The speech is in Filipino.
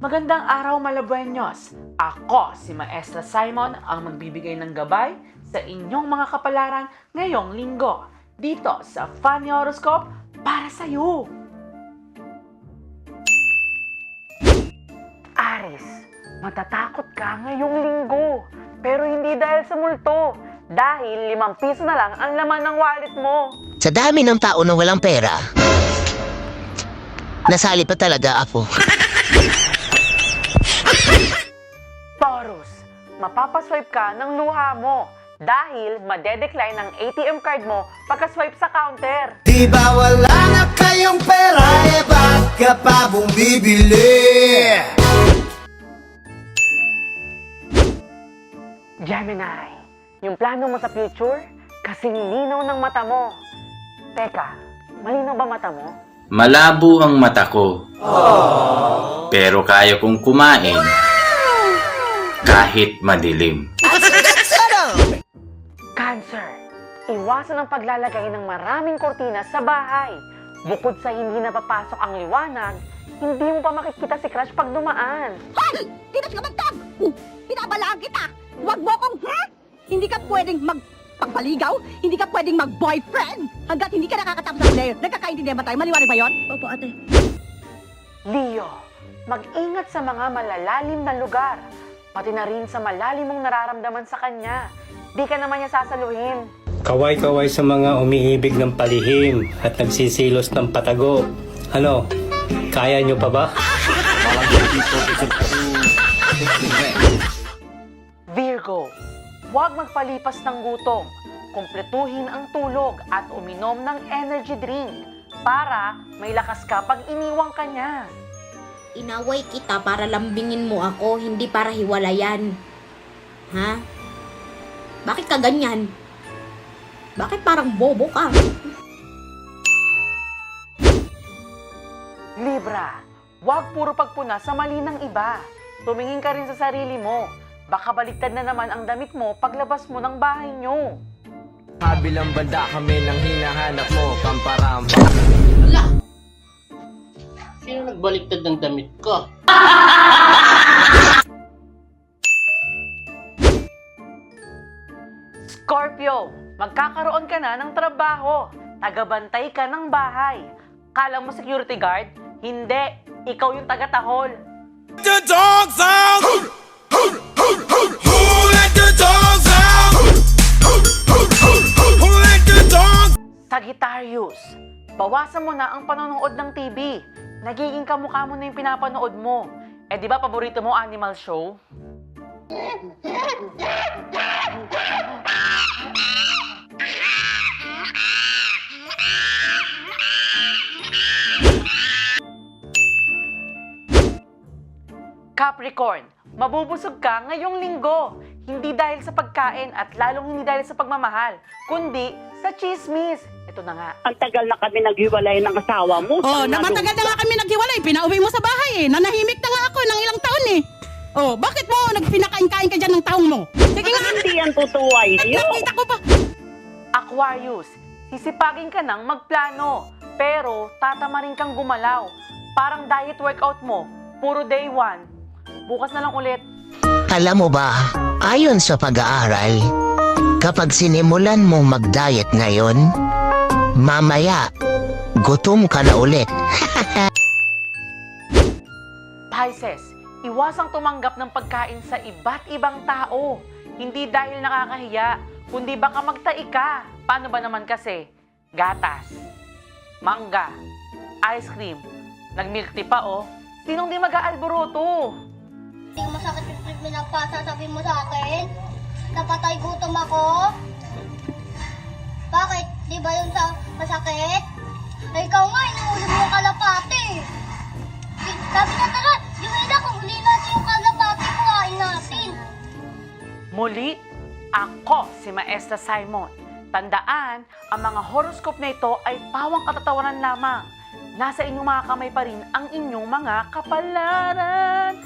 Magandang araw, Malabuenos! Ako, si Maestra Simon, ang magbibigay ng gabay sa inyong mga kapalaran ngayong linggo dito sa Funny Horoscope para sa'yo! Aris, matatakot ka ngayong linggo, pero hindi dahil sa multo, dahil 5 piso na lang ang laman ng wallet mo. Sa dami ng tao na walang pera, nasali pa talaga ako. Taurus, mapapaswipe ka ng luha mo dahil madedecline ang ATM card mo pagka-swipe sa counter. Di ba wala na kayong pera, ba't ka pa bumibili? Gemini, yung plano mo sa future, kasing linaw ng mata mo. Teka, malinaw ba mata mo? Malabo ang mata ko. Pero kaya kong kumain kahit madilim. Cancer, iwasan ang paglalagay ng maraming kortina sa bahay. Bukod sa hindi napapasok ang liwanag, hindi mo pa makikita si crush pag dumaan. Hoy! Dito ka magtag! Pinabalaan kita! Huwag mo akong, Hindi ka pwedeng magpagpaligaw? Hindi ka pwedeng mag-boyfriend? Hanggat hindi ka nakakatapos sa kulay, nagkakaintindihan ba tayo? Maliwanag ba yun? Opo, ate. Leo, mag-ingat sa mga malalalim na lugar, pati na rin sa malalim mong nararamdaman sa kanya. Di ka naman niya sasaluhin. Kaway-kaway sa mga umiibig ng palihim at nagsisilos ng patago. Ano, kaya nyo pa ba? Virgo, huwag magpalipas ng gutom. Kumpletuhin ang tulog at uminom ng energy drink para may lakas ka pag iniwang ka niya. Inaway kita para lambingin mo ako, hindi para hiwalayan. Ha? Bakit ka ganyan? Bakit parang bobo ka? Libra, huwag puro pagpuna sa mali ng iba. Tumingin ka rin sa sarili mo. Baka baliktad na naman ang damit mo paglabas mo ng bahay nyo. Kabilang banda kami nang hinahanap mo, pamparamba. Wala! Sino nagbaliktad ng damit ko? Scorpio, magkakaroon ka na ng trabaho. Tagabantay ka ng bahay. Kala mo security guard? Hindi, ikaw yung taga-tahol. The dogs out! Who let the dogs out? Who let the dogs? Sagittarius, bawasan mo na ang panonood ng TV. Nagiging kamukha mo na yung pinapanood mo. Eh di ba paborito mo animal show? Capricorn, mabubusog ka ngayong linggo. Hindi dahil sa pagkain at lalong hindi dahil sa pagmamahal, kundi sa chismis. Ito na nga. Ang tagal na kami naghiwalay ng asawa mo. Oh, matagal na nga kami naghiwalay. Pinauwi mo sa bahay eh. Nanahimik na nga ako ng ilang taon eh. Oh, bakit mo nagpinakain-kain ka dyan ng taong mo? Sige nga. Hindi yan tutuway. Nakita ko pa. Aquarius, sisipagin ka ng magplano, pero tatamarin kang gumalaw. Parang diet workout mo, puro day 1. Bukas na lang ulit. Alam mo ba, ayon sa pag-aaral, kapag sinimulan mo mag-diet ngayon, mamaya, gutom ka na ulit. Pisces, iwasang tumanggap ng pagkain sa iba't ibang tao. Hindi dahil nakakahiya, kundi baka magtai ka. Paano ba naman kasi? Gatas, mangga, ice cream, nag-milk tea pa oh. Sinong di mag-aalburuto? Hindi masakit yung pinagpasasabi mo sa akin? Napatay gutom ako? Bakit? Di ba yun sa masakit? Ay, ikaw nga, inuulit mo yung kalapati. Sabi na tara, Juwela, kung huli natin yung kalapati, kuhain natin. Muli, ako si Maestra Simon. Tandaan, ang mga horoscope na ito ay pawang katatawanan lamang. Nasa inyong mga kamay pa rin ang inyong mga kapalaran.